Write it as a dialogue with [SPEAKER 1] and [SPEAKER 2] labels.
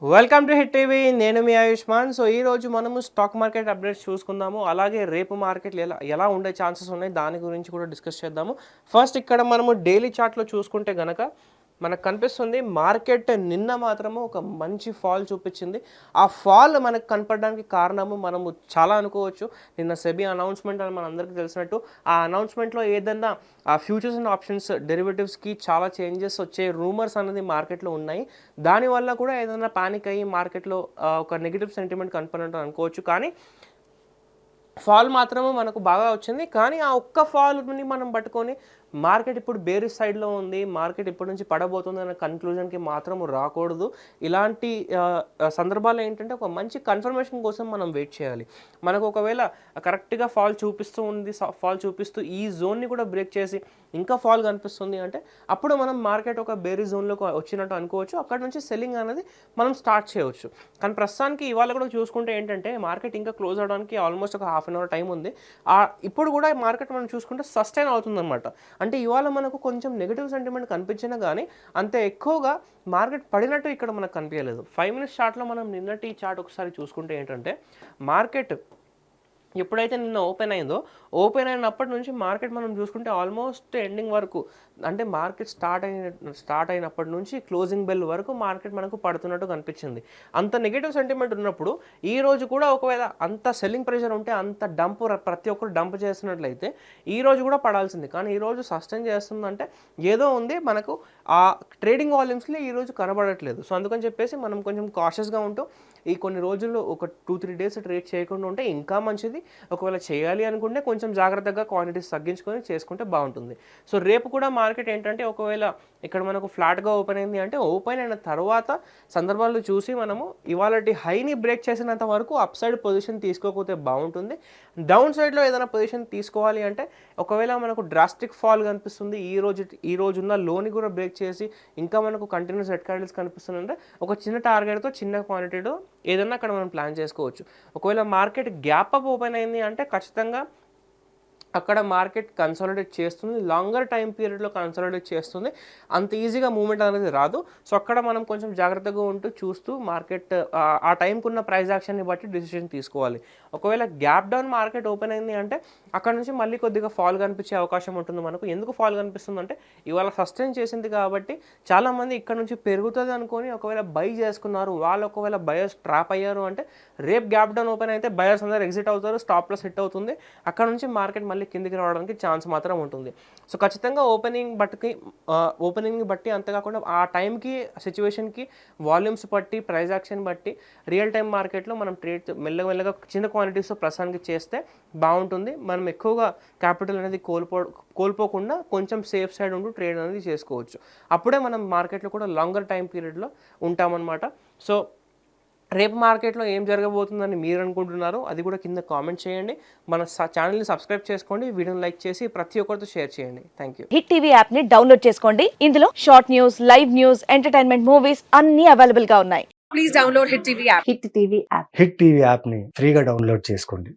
[SPEAKER 1] Welcome to hit TV. నేను మీ Ayushman. So ఈ రోజు మనము స్టాక్ మార్కెట్ అప్డేట్స్ చూసుకుందాము. అలాగే రేపు మార్కెట్లు ఎలా ఉండే ఛాన్సెస్ ఉన్నాయి దాని గురించి కూడా డిస్కస్ చేద్దాము. ఫస్ట్ ఇక్కడ మనము డైలీ చార్ట్లో చూసుకుంటే గనక మనకు కనిపిస్తుంది మార్కెట్ నిన్న మాత్రము ఒక మంచి ఫాల్ చూపించింది. ఆ ఫాల్ మనకు కనపడడానికి కారణము మనము చాలా అనుకోవచ్చు. నిన్న సెబీ అనౌన్స్మెంట్ అని మనందరికీ తెలిసినట్టు ఆ అనౌన్స్మెంట్లో ఏదన్నా ఆ ఫ్యూచర్స్ అండ్ ఆప్షన్స్ డెరివేటివ్స్కి చాలా చేంజెస్ వచ్చే రూమర్స్ అనేది మార్కెట్లో ఉన్నాయి. దానివల్ల కూడా ఏదైనా పానిక్ అయ్యి మార్కెట్లో ఒక నెగిటివ్ సెంటిమెంట్ కనపడినట్టు అనుకోవచ్చు. కానీ ఫాల్ మాత్రము మనకు బాగా వచ్చింది. కానీ ఆ ఒక్క ఫాల్ని మనం పట్టుకొని మార్కెట్ ఇప్పుడు బేరిష్ సైడ్లో ఉంది, మార్కెట్ ఇప్పటి నుంచి పడబోతుంది అనే కన్క్లూజన్కి మాత్రం రాకూడదు. ఇలాంటి సందర్భాలు ఏంటంటే ఒక మంచి కన్ఫర్మేషన్ కోసం మనం వెయిట్ చేయాలి. మనకు ఒకవేళ కరెక్ట్గా ఫాల్ చూపిస్తూ ఉంది, ఫాల్ చూపిస్తూ ఈ జోన్ని కూడా బ్రేక్ చేసి ఇంకా ఫాల్ కనిపిస్తుంది అంటే అప్పుడు మనం మార్కెట్ ఒక బేరిష్ జోన్లోకి వచ్చినట్టు అనుకోవచ్చు. అక్కడ నుంచి సెల్లింగ్ అనేది మనం స్టార్ట్ చేయవచ్చు. కానీ ప్రస్తుతానికి ఇవాళ కూడా చూసుకుంటే ఏంటంటే మార్కెట్ ఇంకా క్లోజ్ అవడానికి ఆల్మోస్ట్ ఒక హాఫ్ అన్ అవర్ టైం ఉంది. ఇప్పుడు కూడా మార్కెట్ మనం చూసుకుంటే సస్టైన్ అవుతుందన్నమాట. అంటే ఇవాళ మనకు కొంచెం నెగిటివ్ సెంటిమెంట్ కనిపించినా కానీ అంత ఎక్కువగా మార్కెట్ పడినట్టు ఇక్కడ మనకు కనిపించలేదు. 5 మినిట్స్ చార్ట్లో మనం నిన్నటి చార్ట్ ఒకసారి చూసుకుంటే ఏంటంటే మార్కెట్ ఎప్పుడైతే నిన్న ఓపెన్ అయినప్పటి నుంచి మార్కెట్ మనం చూసుకుంటే ఆల్మోస్ట్ ఎండింగ్ వరకు, అంటే మార్కెట్ స్టార్ట్ అయినప్పటి నుంచి క్లోజింగ్ బెల్ వరకు మార్కెట్ మనకు పడుతున్నట్టు కనిపించింది. అంత నెగిటివ్ సెంటిమెంట్ ఉన్నప్పుడు ఈ రోజు కూడా ఒకవేళ అంత సెల్లింగ్ ప్రెషర్ ఉంటే అంత ప్రతి ఒక్కరు డంప్ చేస్తున్నట్లయితే ఈ రోజు కూడా పడాల్సింది. కానీ ఈరోజు సస్టైన్ చేస్తుందంటే ఏదో ఉంది, మనకు ఆ ట్రేడింగ్ వాల్యూమ్స్లో ఈరోజు కనబడట్లేదు. సో అందుకని చెప్పేసి మనం కొంచెం కాషియస్గా ఉంటూ ఈ కొన్ని రోజుల్లో ఒక 2-3 డేస్ ట్రేడ్ చేయకుండా ఉంటే ఇంకా మంచిది. ఒకవేళ చేయాలి అనుకుంటే కొంచెం జాగ్రత్తగా క్వాంటిటీస్ తగ్గించుకొని చేసుకుంటే బాగుంటుంది. సో రేపు కూడా మార్కెట్ ఏంటంటే ఒకవేళ ఇక్కడ మనకు ఫ్లాట్గా ఓపెన్ అయింది అంటే ఓపెన్ అయిన తర్వాత సందర్భాలు చూసి మనము ఇవాళటి హైని బ్రేక్ చేసినంత వరకు అప్ సైడ్ పొజిషన్ తీసుకోకపోతే బాగుంటుంది. డౌన్ సైడ్లో ఏదైనా పొజిషన్ తీసుకోవాలి అంటే ఒకవేళ మనకు డ్రాస్టిక్ ఫాల్ కనిపిస్తుంది, ఈ రోజున్న లోని కూడా బ్రేక్ చేసి ఇంకా మనకు కంటిన్యూస్ రెడ్ క్యాండిల్స్ కనిపిస్తుందంటే ఒక చిన్న టార్గెట్తో చిన్న క్వాంటిటీతో ఏదన్నా అక్కడ మనం ప్లాన్ చేసుకోవచ్చు. ఒకవేళ మార్కెట్ గ్యాప్ అప్ ఓపెన్ అయింది అంటే ఖచ్చితంగా అక్కడ మార్కెట్ కన్సాలిడేట్ చేస్తుంది, లాంగర్ టైం పీరియడ్లో కన్సాలిడేట్ చేస్తుంది. అంత ఈజీగా మూవ్మెంట్ అనేది రాదు. సో అక్కడ మనం కొంచెం జాగ్రత్తగా ఉంటూ చూస్తూ మార్కెట్ ఆ టైంకి ఉన్న ప్రైస్ యాక్షన్ని బట్టి డిసిషన్ తీసుకోవాలి. ఒకవేళ గ్యాప్ డౌన్ మార్కెట్ ఓపెన్ అయింది అంటే అక్కడ నుంచి మళ్ళీ కొద్దిగా ఫాల్ కనిపించే అవకాశం ఉంటుంది మనకు. ఎందుకు ఫాల్ కనిపిస్తుంది అంటే ఇవాళ సస్టైన్ చేసింది కాబట్టి చాలామంది ఇక్కడ నుంచి పెరుగుతుంది అనుకొని ఒకవేళ బై చేసుకున్నారు. వాళ్ళు ఒకవేళ బయర్స్ ట్రాప్ అయ్యారు అంటే రేపు గ్యాప్ డౌన్ ఓపెన్ అయితే బయర్స్ అందరూ ఎగ్జిట్ అవుతారు, స్టాప్ లాస్ హిట్ అవుతుంది. అక్కడ నుంచి మార్కెట్ మళ్ళీ కిందికి రావడానికి ఛాన్స్ మాత్రం ఉంటుంది. సో ఖచ్చితంగా ఓపెనింగ్ని బట్టి అంతేకాకుండా ఆ టైంకి సిచ్యువేషన్కి వాల్యూమ్స్ బట్టి ప్రైస్ యాక్షన్ బట్టి రియల్ టైం మార్కెట్లో మనం ట్రేడ్ మెల్లగా చిన్న క్వాంటిటీస్తో ప్రస్తుతానికి చేస్తే బాగుంటుంది. మనం ఎక్కువగా క్యాపిటల్ అనేది కోల్పోకుండా కొంచెం సేఫ్ సైడ్ ఉంటూ ట్రేడ్ అనేది చేసుకోవచ్చు. అప్పుడే మనం మార్కెట్లో కూడా లాంగర్ టైం పీరియడ్లో ఉంటామన్నమాట. సో రేపు మార్కెట్లో ఏం జరగబోతుందని మీరు అనుకుంటున్నారు అది కూడా కింద కామెంట్ చేయండి. మన ఛానల్ని సబ్స్క్రైబ్ చేసుకోండి, వీడియోని లైక్ చేసి ప్రతి ఒక్కరితో షేర్ చేయండి. Thank you.
[SPEAKER 2] Hit TV app ని డౌన్లోడ్ చేసుకోండి. ఇందులో short news, live news, entertainment movies అన్ని అవైలబుల్ గా ఉన్నాయి.
[SPEAKER 3] Please download Hit TV app.
[SPEAKER 2] Hit TV app
[SPEAKER 4] hit TV యాప్ని ఫ్రీగా డౌన్లోడ్ చేసుకోండి.